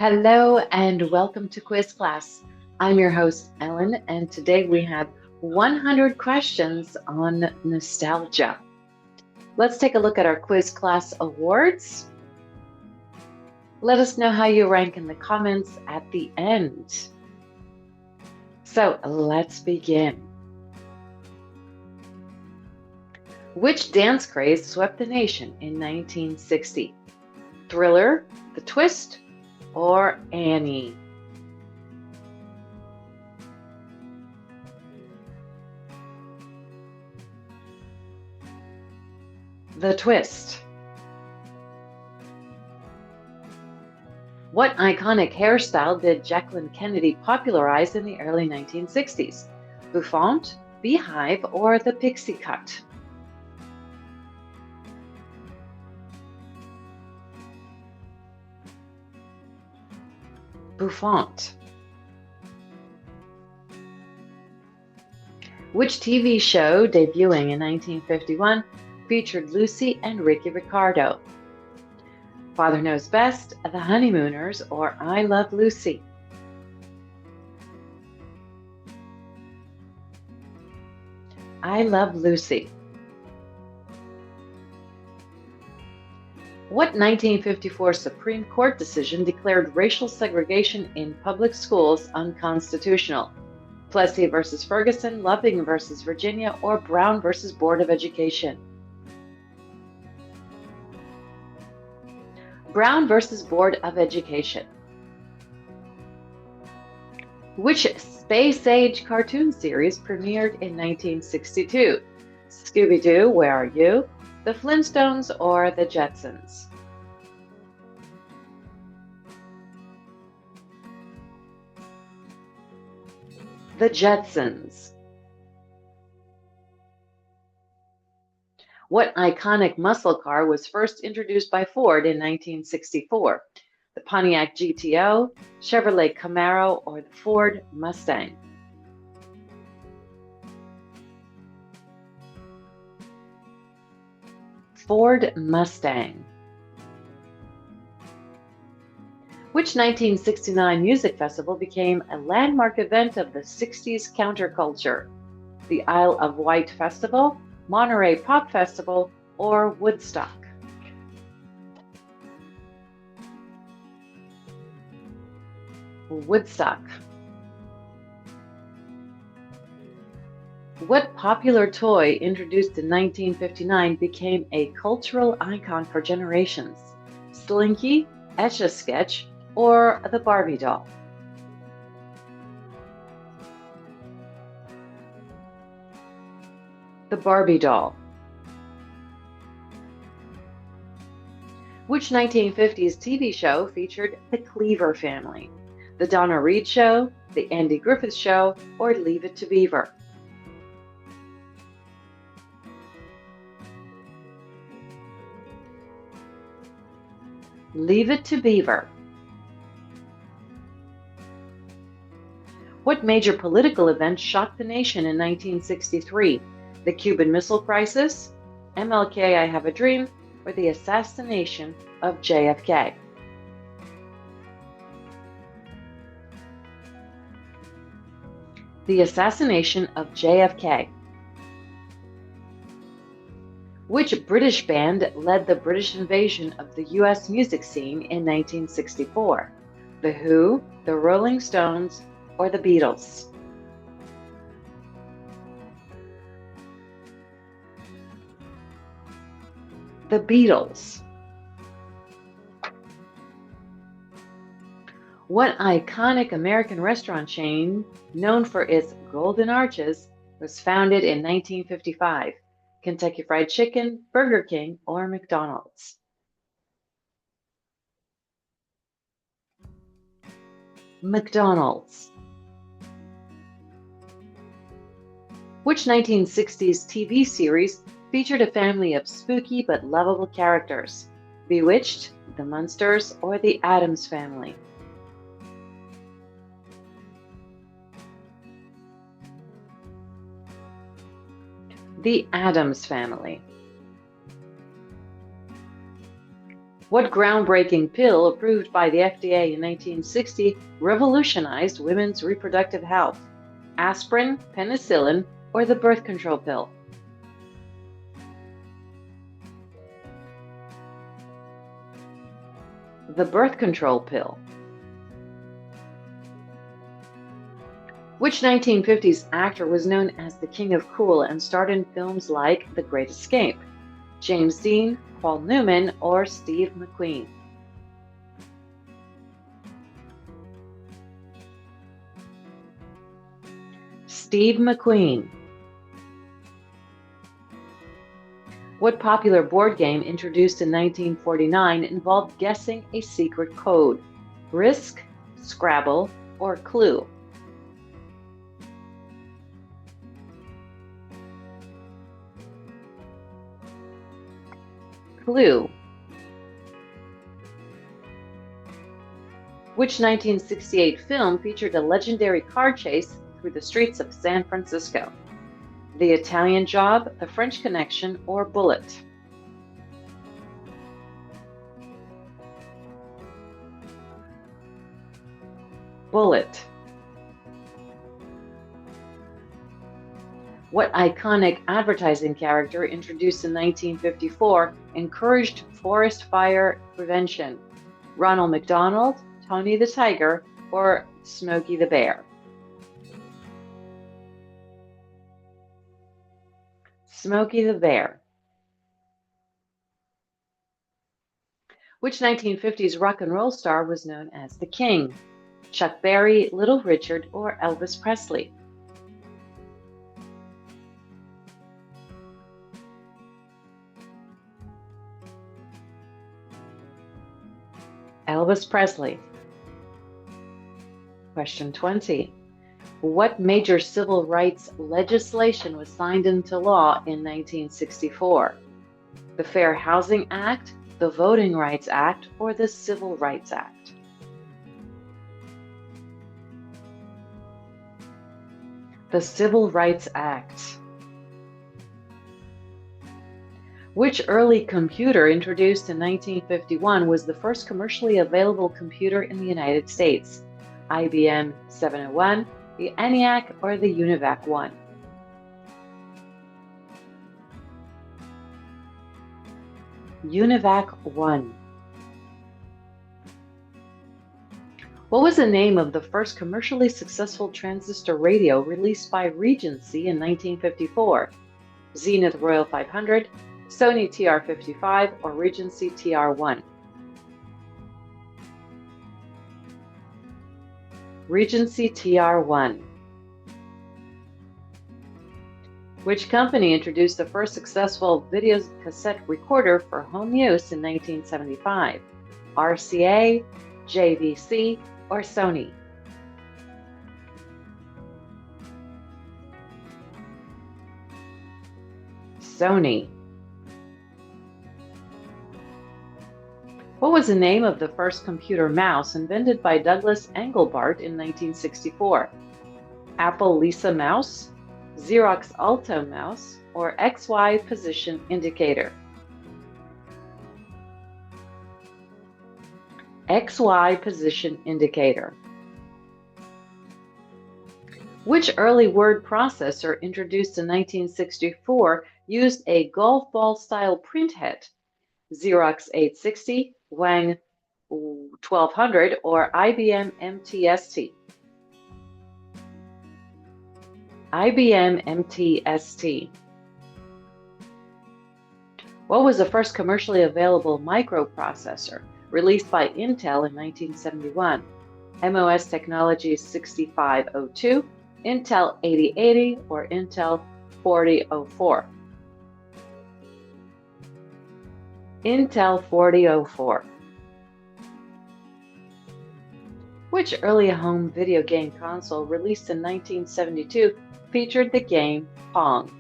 Hello and welcome to quiz class. I'm your host, Ellen, and today we have 100 questions on nostalgia. Let's take a look at our quiz class awards. Let us know how you rank in the comments at the end. So let's begin. Which dance craze swept the nation in 1960? Thriller, The Twist, or Annie? The Twist. What iconic hairstyle did Jacqueline Kennedy popularize in the early 1960s? Bouffant, beehive, or the pixie cut? Bouffant. Which TV show, debuting in 1951, featured Lucy and Ricky Ricardo? Father Knows Best, The Honeymooners, or I Love Lucy? I Love Lucy. What 1954 Supreme Court decision declared racial segregation in public schools unconstitutional? Plessy versus Ferguson, Loving versus Virginia, or Brown versus Board of Education? Brown versus Board of Education. Which Space Age cartoon series premiered in 1962? Scooby-Doo, Where Are You?, The Flintstones, or The Jetsons? The Jetsons. What iconic muscle car was first introduced by Ford in 1964? The Pontiac GTO, Chevrolet Camaro, or the Ford Mustang? Ford Mustang. Which 1969 music festival became a landmark event of the 60s counterculture? The Isle of Wight Festival, Monterey Pop Festival, or Woodstock? Woodstock. What popular toy introduced in 1959 became a cultural icon for generations? Slinky, Etch-a-Sketch, or the Barbie doll? The Barbie doll. Which 1950s TV show featured the Cleaver family? The Donna Reed Show, The Andy Griffith Show, or Leave It to Beaver? Leave It to Beaver. What major political event shocked the nation in 1963? The Cuban Missile Crisis, MLK I Have a Dream, or the assassination of JFK? The assassination of JFK. Which British band led the British invasion of the US music scene in 1964? The Who, the Rolling Stones, or the Beatles? The Beatles. What iconic American restaurant chain, known for its golden arches, was founded in 1955? Kentucky Fried Chicken, Burger King, or McDonald's? McDonald's. Which 1960s TV series featured a family of spooky but lovable characters? Bewitched, The Munsters, or The Addams Family? The Addams Family. What groundbreaking pill approved by the FDA in 1960 revolutionized women's reproductive health? Aspirin, penicillin, or the birth control pill? The birth control pill. Which 1950s actor was known as the King of Cool and starred in films like The Great Escape? James Dean, Paul Newman, or Steve McQueen? Steve McQueen. What popular board game introduced in 1949 involved guessing a secret code? Risk, Scrabble, or Clue? Clue. Which 1968 film featured a legendary car chase through the streets of San Francisco? The Italian Job, The French Connection, or Bullet? Bullet. What iconic advertising character introduced in 1954 encouraged forest fire prevention? Ronald McDonald, Tony the Tiger, or Smokey the Bear? Smokey the Bear. Which 1950s rock and roll star was known as the King? Chuck Berry, Little Richard, or Elvis Presley? Elvis Presley. Question 20. What major civil rights legislation was signed into law in 1964? The Fair Housing Act, the Voting Rights Act, or the Civil Rights Act? The Civil Rights Act. Which early computer introduced in 1951 was the first commercially available computer in the United States? IBM 701, the ENIAC, or the UNIVAC 1? UNIVAC 1. What was the name of the first commercially successful transistor radio released by Regency in 1954? Zenith Royal 500, Sony TR-55, or Regency TR-1? Regency TR-1. Which company introduced the first successful video cassette recorder for home use in 1975? RCA, JVC, or Sony? Sony. What was the name of the first computer mouse invented by Douglas Engelbart in 1964? Apple Lisa Mouse, Xerox Alto Mouse, or XY Position Indicator? XY Position Indicator. Which early word processor introduced in 1964 used a golf ball style printhead? Xerox 860, Wang 1200, or IBM MTST? IBM MTST. What was the first commercially available microprocessor released by Intel in 1971? MOS Technologies 6502, Intel 8080, or Intel 4004? Intel 4004. Which early home video game console released in 1972 featured the game Pong?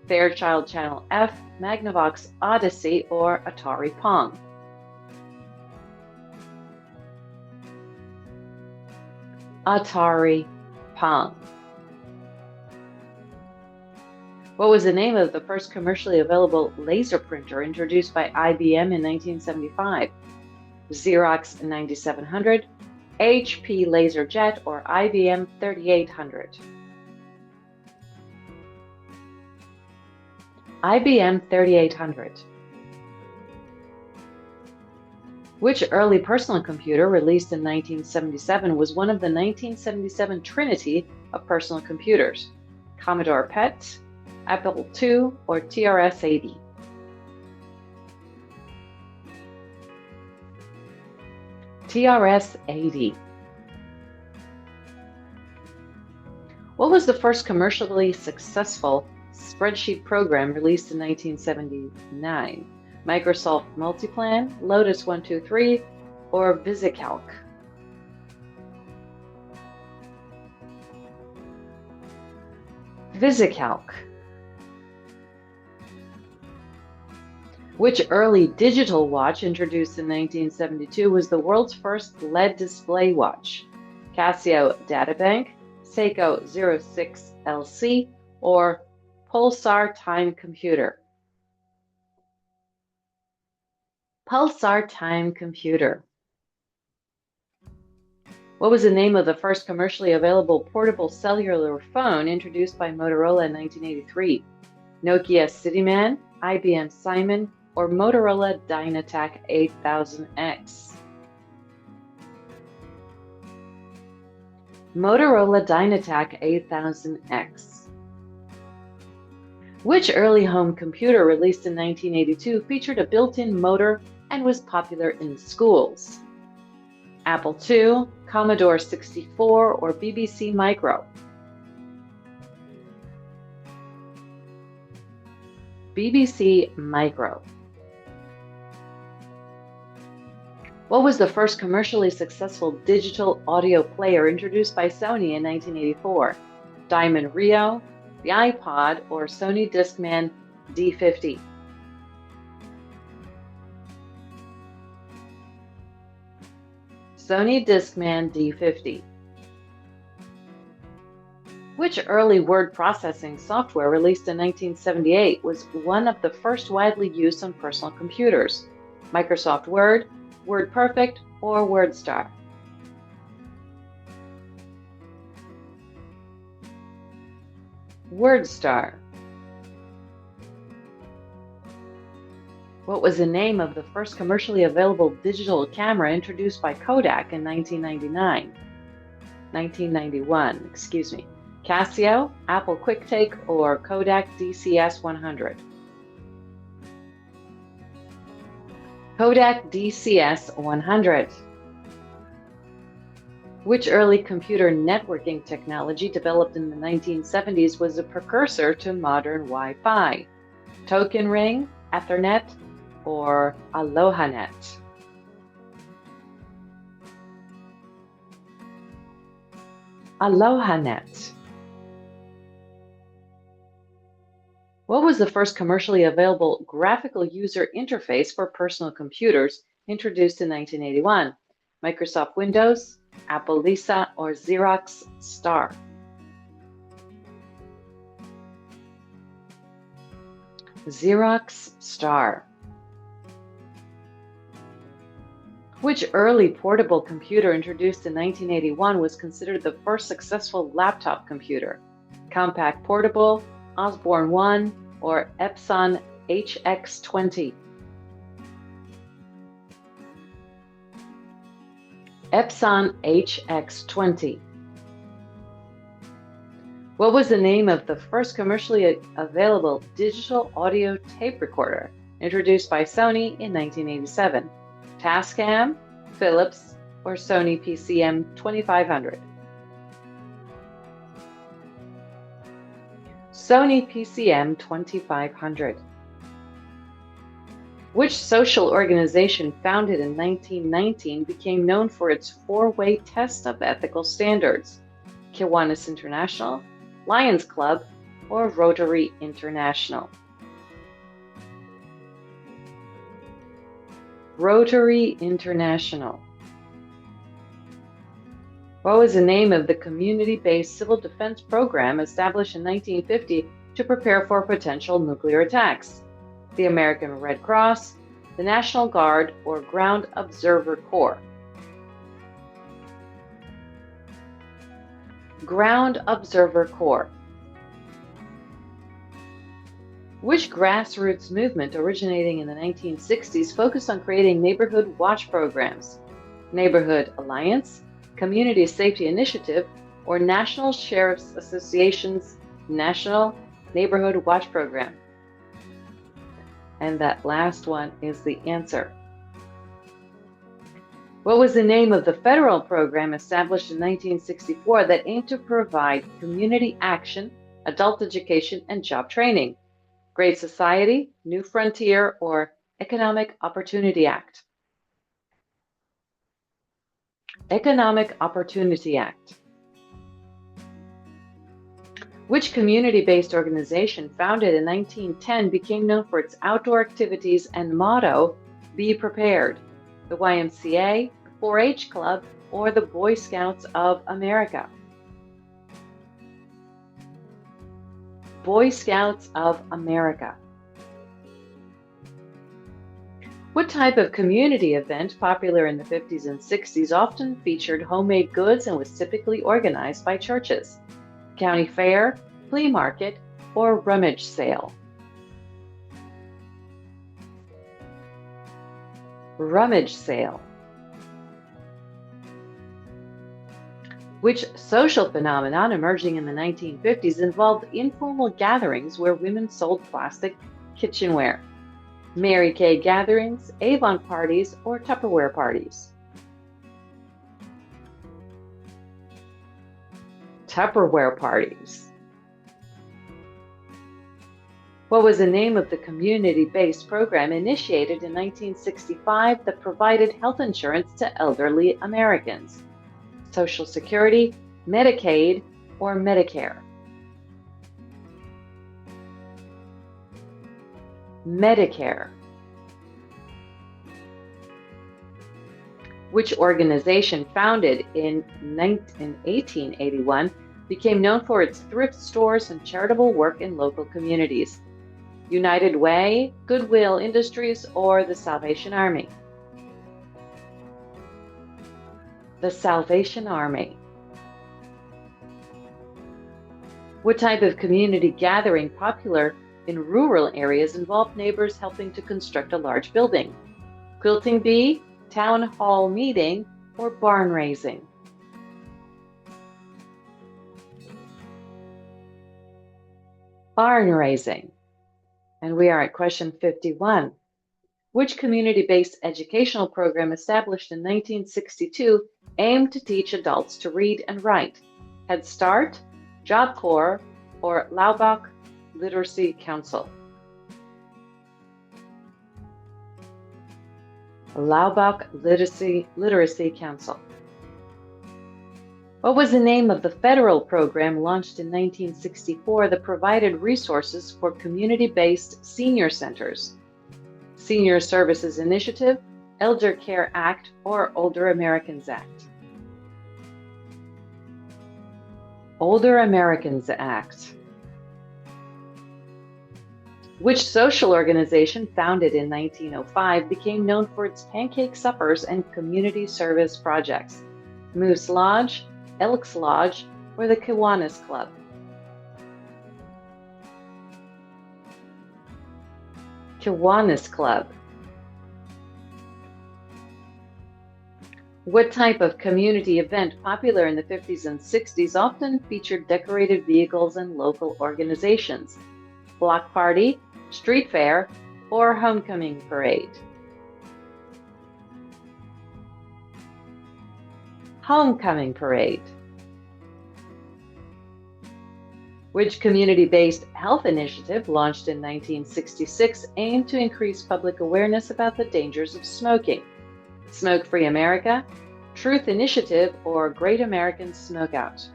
Fairchild Channel F, Magnavox Odyssey, or Atari Pong? Atari Pong. What was the name of the first commercially available laser printer introduced by IBM in 1975? Xerox 9700, HP LaserJet, or IBM 3800? IBM 3800. Which early personal computer released in 1977 was one of the 1977 trinity of personal computers? Commodore PET, Apple II, or TRS-80? TRS-80. What was the first commercially successful spreadsheet program released in 1979? Microsoft Multiplan, Lotus 123, or VisiCalc? VisiCalc. Which early digital watch introduced in 1972 was the world's first LED display watch? Casio Databank, Seiko 06LC, or Pulsar Time Computer? Pulsar Time Computer. What was the name of the first commercially available portable cellular phone introduced by Motorola in 1983? Nokia CityMan, IBM Simon, or Motorola Dynatac 8000X? Motorola Dynatac 8000X. Which early home computer released in 1982 featured a built-in motor and was popular in schools? Apple II, Commodore 64, or BBC Micro? BBC Micro. What was the first commercially successful digital audio player introduced by Sony in 1984? Diamond Rio, the iPod, or Sony Discman D50? Sony Discman D50. Which early word processing software released in 1978 was one of the first widely used on personal computers? Microsoft Word, WordPerfect, or WordStar? WordStar. What was the name of the first commercially available digital camera introduced by Kodak in 1991, excuse me. Casio, Apple QuickTake, or Kodak DCS 100? Kodak DCS 100. Which early computer networking technology developed in the 1970s was a precursor to modern Wi-Fi? Token ring, Ethernet, or AlohaNet? AlohaNet. What was the first commercially available graphical user interface for personal computers introduced in 1981? Microsoft Windows, Apple Lisa, or Xerox Star? Xerox Star. Which early portable computer introduced in 1981 was considered the first successful laptop computer? Compaq Portable, Osborne 1, or Epson HX20? Epson HX20. What was the name of the first commercially available digital audio tape recorder introduced by Sony in 1987? Tascam, Philips, or Sony PCM 2500? Sony PCM 2500. Which social organization founded in 1919 became known for its four-way test of ethical standards? Kiwanis International, Lions Club, or Rotary International? Rotary International. What was the name of the community-based civil defense program established in 1950 to prepare for potential nuclear attacks? The American Red Cross, the National Guard, or Ground Observer Corps? Ground Observer Corps. Which grassroots movement originating in the 1960s focused on creating neighborhood watch programs? Neighborhood Alliance, Community Safety Initiative, or National Sheriff's Association's National Neighborhood Watch Program? And that last one is the answer. What was the name of the federal program established in 1964 that aimed to provide community action, adult education, and job training? Great Society, New Frontier, or Economic Opportunity Act? Economic Opportunity Act. Which community-based organization founded in 1910 became known for its outdoor activities and motto, "Be Prepared"? The YMCA, the 4-H Club, or the Boy Scouts of America? Boy Scouts of America. What type of community event, popular in the 50s and 60s, often featured homemade goods and was typically organized by churches? County fair, flea market, or rummage sale? Rummage sale. Which social phenomenon emerging in the 1950s involved informal gatherings where women sold plastic kitchenware? Mary Kay gatherings, Avon parties, or Tupperware parties? Tupperware parties. What was the name of the community-based program initiated in 1965 that provided health insurance to elderly Americans? Social Security, Medicaid, or Medicare? Medicare. Which organization, founded in 1881, became known for its thrift stores and charitable work in local communities? United Way, Goodwill Industries, or the Salvation Army? The Salvation Army. What type of community gathering, popular in rural areas, involved neighbors helping to construct a large building? Quilting bee, town hall meeting, or barn raising? Barn raising. And we are at question 51. Which community-based educational program established in 1962 aimed to teach adults to read and write? Head Start, Job Corps, or Laubach Literacy Council? Laubach Literacy Council. What was the name of the federal program launched in 1964 that provided resources for community-based senior centers? Senior Services Initiative, Elder Care Act, or Older Americans Act? Older Americans Act. Which social organization, founded in 1905, became known for its pancake suppers and community service projects? Moose Lodge, Elks Lodge, or the Kiwanis Club? Kiwanis Club. What type of community event, popular in the 50s and 60s, often featured decorated vehicles and local organizations? Block party, street fair, or homecoming parade? Homecoming parade. Which community-based health initiative, launched in 1966, aimed to increase public awareness about the dangers of smoking? Smoke Free America, Truth Initiative, or Great American Smokeout?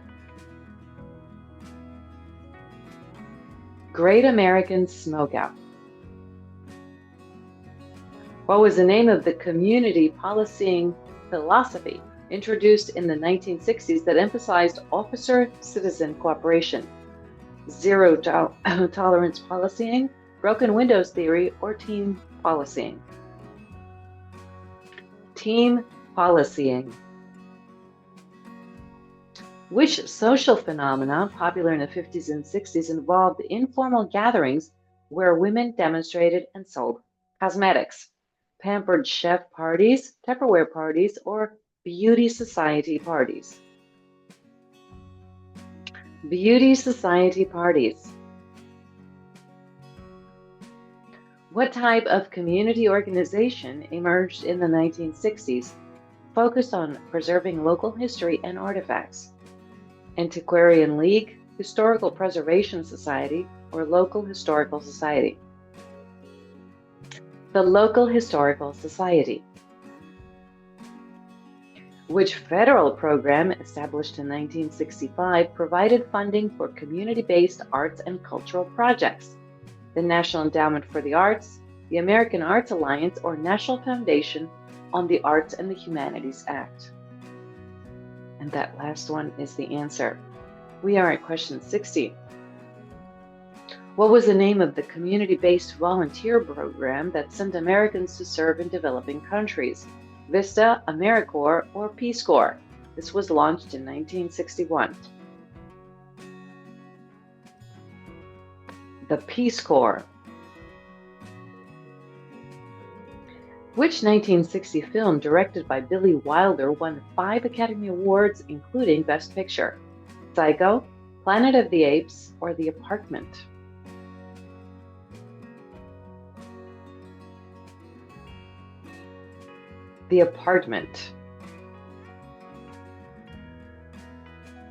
Great American Smokeout. What was the name of the community policing philosophy introduced in the 1960s that emphasized officer-citizen cooperation? zero tolerance policying, broken windows theory, or team policying? Team policying. Which social phenomena, popular in the 50s and 60s, involved informal gatherings where women demonstrated and sold cosmetics? Pampered chef parties, Tupperware parties, or beauty society parties? Beauty society parties. What type of community organization emerged in the 1960s, focused on preserving local history and artifacts? Antiquarian League, Historical Preservation Society, or Local Historical Society? The Local Historical Society. Which federal program, established in 1965, provided funding for community-based arts and cultural projects? The National Endowment for the Arts, the American Arts Alliance, or National Foundation on the Arts and the Humanities Act? And that last one is the answer. We are at question 60. What was the name of the community-based volunteer program that sent Americans to serve in developing countries? Vista, AmeriCorps, or Peace Corps? This was launched in 1961. The Peace Corps. Which 1960 film directed by Billy Wilder won 5 Academy Awards, including Best Picture? Psycho, Planet of the Apes, or The Apartment? The Apartment.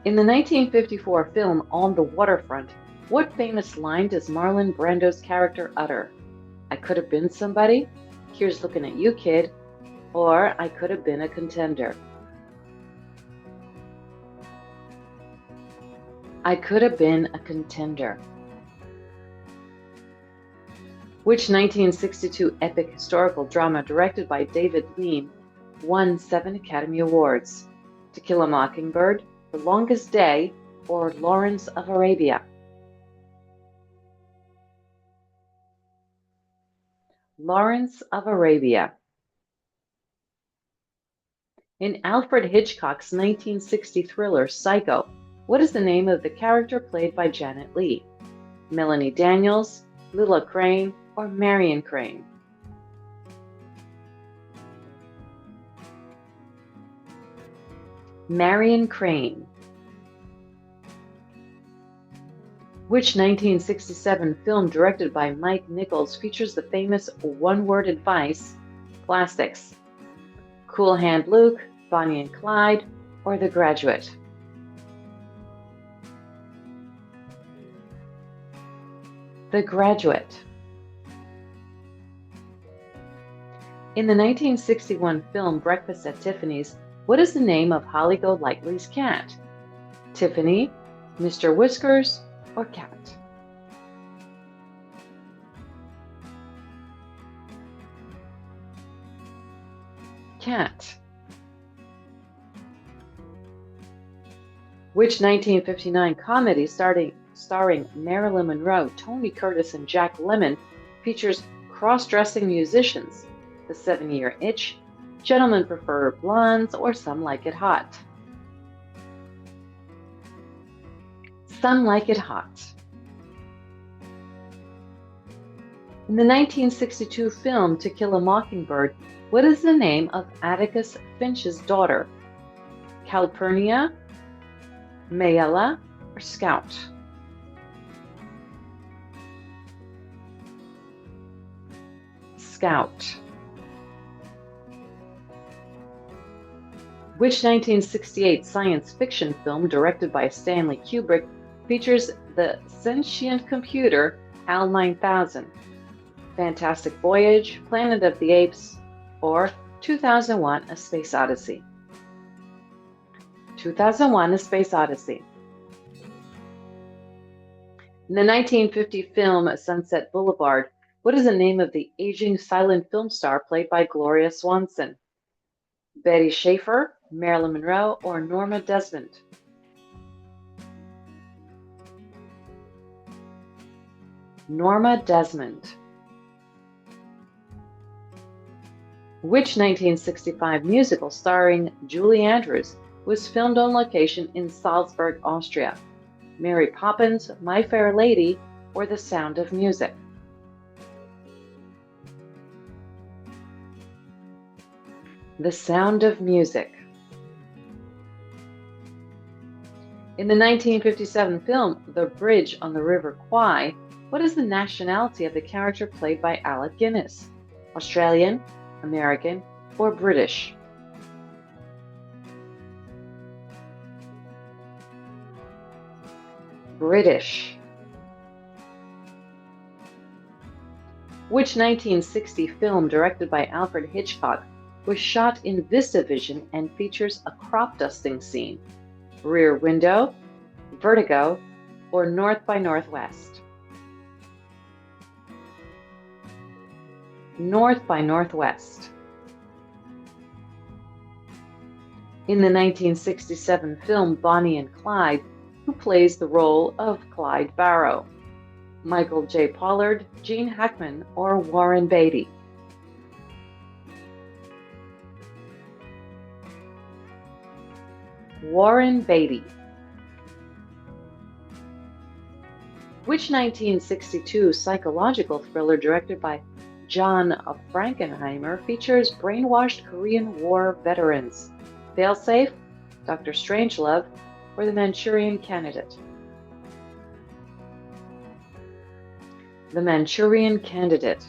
In the 1954 film On the Waterfront, what famous line does Marlon Brando's character utter? I could have been somebody, here's looking at you, kid, or I could have been a contender. I could have been a contender. Which 1962 epic historical drama directed by David Lean won 7 Academy Awards? To Kill a Mockingbird, The Longest Day, or Lawrence of Arabia? Lawrence of Arabia. In Alfred Hitchcock's 1960 thriller Psycho, what is the name of the character played by Janet Leigh? Melanie Daniels, Lila Crane, or Marion Crane? Marion Crane. Which 1967 film directed by Mike Nichols features the famous one-word advice, plastics? Cool Hand Luke, Bonnie and Clyde, or The Graduate? The Graduate. In the 1961 film Breakfast at Tiffany's, what is the name of Holly Golightly's cat? Tiffany, Mr. Whiskers, or Cat? Cat. Which 1959 comedy starring Marilyn Monroe, Tony Curtis, and Jack Lemmon features cross-dressing musicians? The 7-Year Itch, Gentlemen Prefer Blondes, or Some Like It Hot? Some Like It Hot. In the 1962 film To Kill a Mockingbird, what is the name of Atticus Finch's daughter? Calpurnia, Mayella, or Scout? Scout. Which 1968 science fiction film directed by Stanley Kubrick features the sentient computer HAL 9000? Fantastic Voyage, Planet of the Apes, or 2001: A Space Odyssey? 2001: A Space Odyssey. In the 1950 film Sunset Boulevard, what is the name of the aging silent film star played by Gloria Swanson? Betty Schaefer, Marilyn Monroe, or Norma Desmond? Norma Desmond. Which 1965 musical starring Julie Andrews was filmed on location in Salzburg, Austria? Mary Poppins, My Fair Lady, or The Sound of Music? The Sound of Music. In the 1957 film The Bridge on the River Kwai, what is the nationality of the character played by Alec Guinness? Australian, American, or British? British. Which 1960 film directed by Alfred Hitchcock was shot in VistaVision and features a crop dusting scene? Rear Window, Vertigo, or North by Northwest? North by Northwest. In the 1967 film Bonnie and Clyde, who plays the role of Clyde Barrow? Michael J. Pollard, Gene Hackman, or Warren Beatty? Warren Beatty. Which 1962 psychological thriller directed by John Frankenheimer features brainwashed Korean War veterans? Failsafe, Dr. Strangelove, or The Manchurian Candidate? The Manchurian Candidate.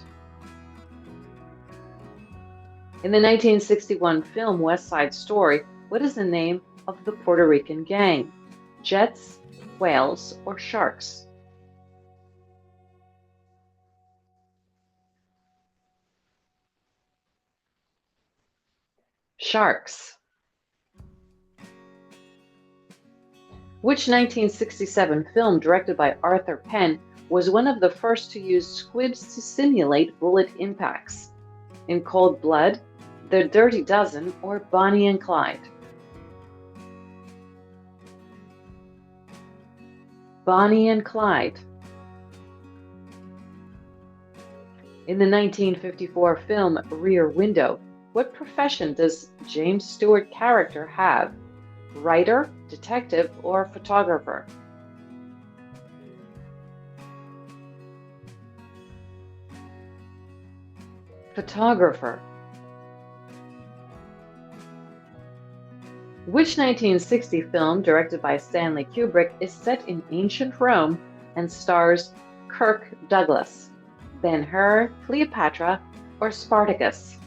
In the 1961 film West Side Story, what is the name of the Puerto Rican gang? Jets, whales, or sharks? Sharks. Which 1967 film directed by Arthur Penn was one of the first to use squibs to simulate bullet impacts? In Cold Blood, The Dirty Dozen, or Bonnie and Clyde? Bonnie and Clyde. In the 1954 film Rear Window, what profession does James Stewart character have? Writer, detective, or photographer? Photographer. Which 1960 film directed by Stanley Kubrick is set in ancient Rome and stars Kirk Douglas? Ben-Hur, Cleopatra, or Spartacus?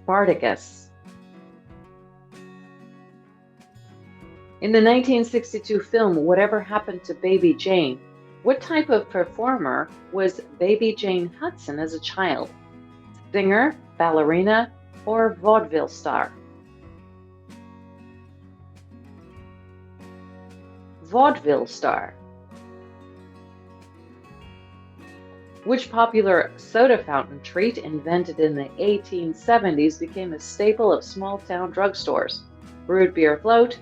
Spartacus. In the 1962 film Whatever Happened to Baby Jane, what type of performer was Baby Jane Hudson as a child? Singer, ballerina, or vaudeville star? Vaudeville star. Which popular soda fountain treat invented in the 1870s became a staple of small-town drugstores? Root beer float,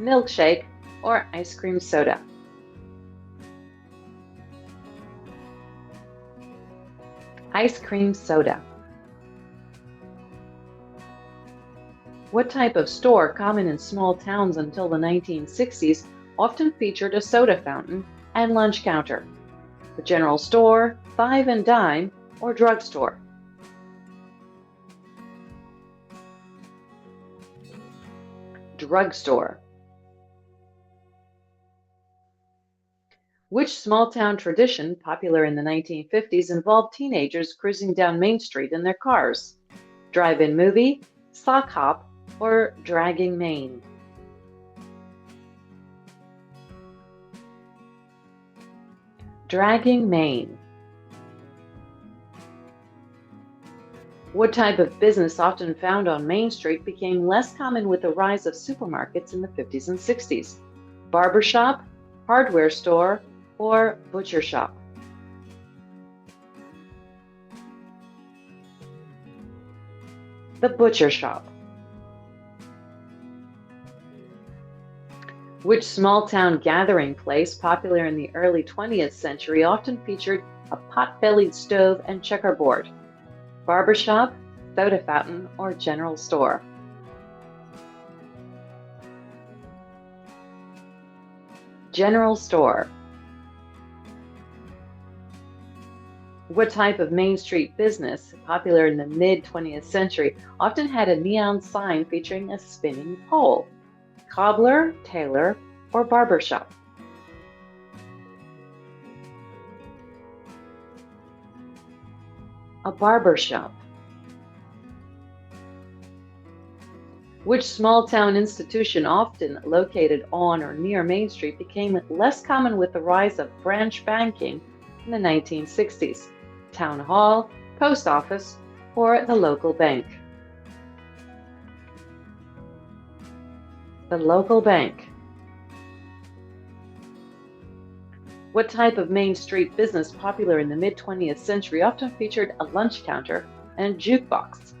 milkshake, or ice cream soda? Ice cream soda. What type of store, common in small towns until the 1960s, often featured a soda fountain and lunch counter? The general store, five and dime, or drugstore? Drugstore. Which small-town tradition, popular in the 1950s, involved teenagers cruising down Main Street in their cars? Drive-in movie, sock hop, or dragging Maine? Dragging Maine. What type of business often found on Main Street became less common with the rise of supermarkets in the 50s and 60s? Barbershop, hardware store, or butcher shop? The butcher shop. Which small town gathering place, popular in the early 20th century, often featured a pot-bellied stove and checkerboard? Barbershop, soda fountain, or general store? General store. What type of Main Street business, popular in the mid-20th century, often had a neon sign featuring a spinning pole? Cobbler, tailor, or barbershop? A barbershop. Which small-town institution, often located on or near Main Street, became less common with the rise of branch banking in the 1960s? Town hall, post office, or the local bank? The local bank. What type of Main Street business, popular in the mid-20th century, often featured a lunch counter and a jukebox?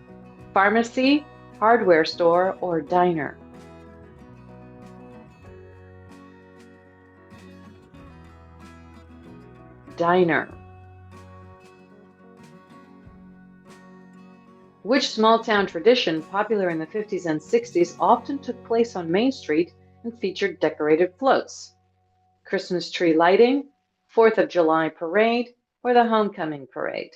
Pharmacy, hardware store, or diner? Diner. Which small-town tradition, popular in the 50s and 60s, often took place on Main Street and featured decorated floats? Christmas tree lighting, 4th of July parade, or the homecoming parade?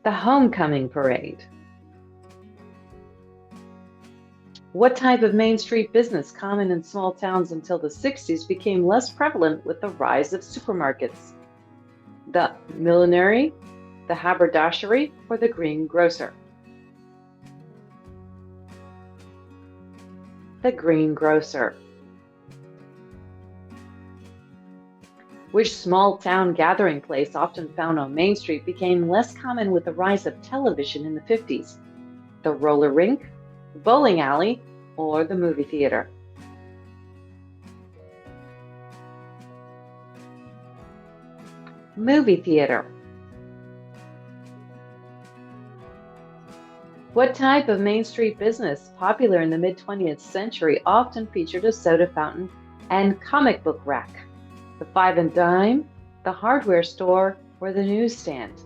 The homecoming parade. What type of Main Street business, common in small towns until the 60s, became less prevalent with the rise of supermarkets? The millinery, the haberdashery, or the greengrocer? The greengrocer. Which small town gathering place, often found on Main Street, became less common with the rise of television in the 50s? The roller rink, the bowling alley, or the movie theater? Movie theater. What type of Main Street business, popular in the mid-20th century, often featured a soda fountain and comic book rack? The five and dime, the hardware store, or the newsstand?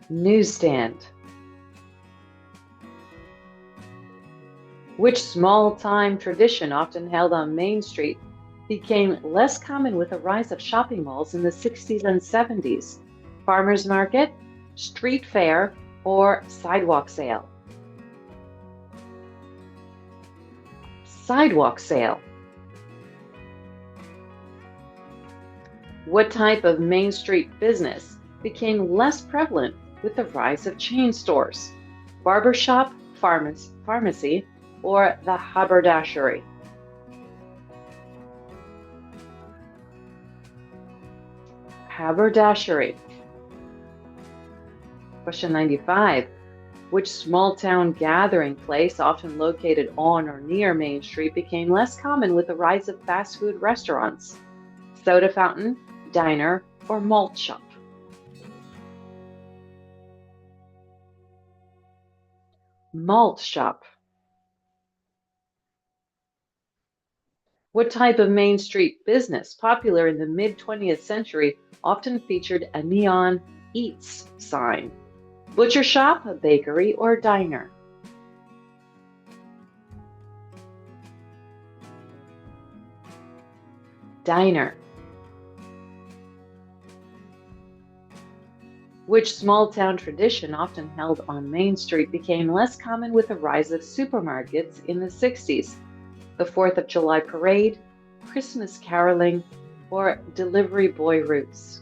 Newsstand. Which small-time tradition, often held on Main Street, became less common with the rise of shopping malls in the 60s and 70s? Farmers market, street fair, or sidewalk sale? Sidewalk sale. What type of Main Street business became less prevalent with the rise of chain stores? Barbershop, pharmacy, or the haberdashery? Haberdashery. Question 95. Which small town gathering place, often located on or near Main Street, became less common with the rise of fast food restaurants? Soda fountain, diner, or malt shop? Malt shop. What type of Main Street business, popular in the mid-20th century, often featured a neon Eats sign? Butcher shop, a bakery, or diner? Diner. Which small town tradition, often held on Main Street, became less common with the rise of supermarkets in the 60s? The 4th of July parade, Christmas caroling, or delivery boy routes?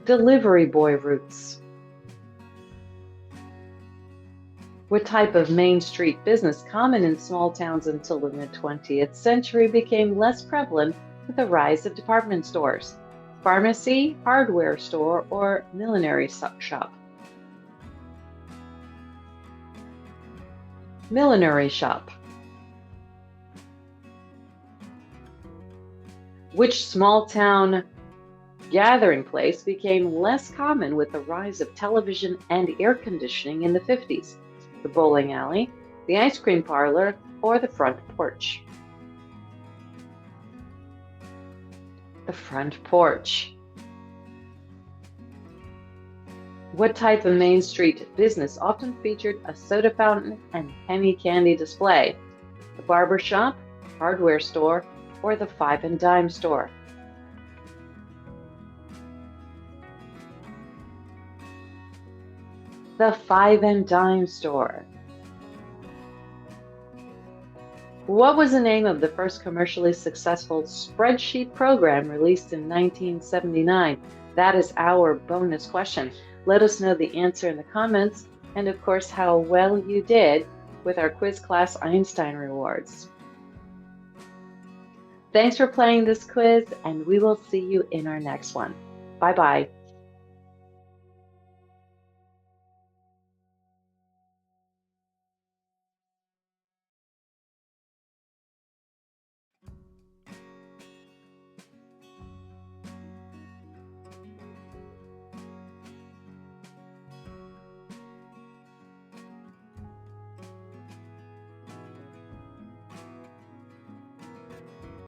Delivery boy routes. What type of Main Street business, common in small towns until the mid-20th century, became less prevalent with the rise of department stores? Pharmacy, hardware store, or millinery shop? Millinery shop. Which small town gathering place became less common with the rise of television and air conditioning in the 50s? The bowling alley, the ice cream parlor, or the front porch? The front porch. What type of Main Street business often featured a soda fountain and penny candy display? The barber shop, hardware store, or the five and dime store? The five and dime store. What was the name of the first commercially successful spreadsheet program released in 1979? That is our bonus question. Let us know the answer in the comments, and of course how well you did with our quiz class Einstein rewards. Thanks for playing this quiz, and we will see you in our next one. Bye-bye.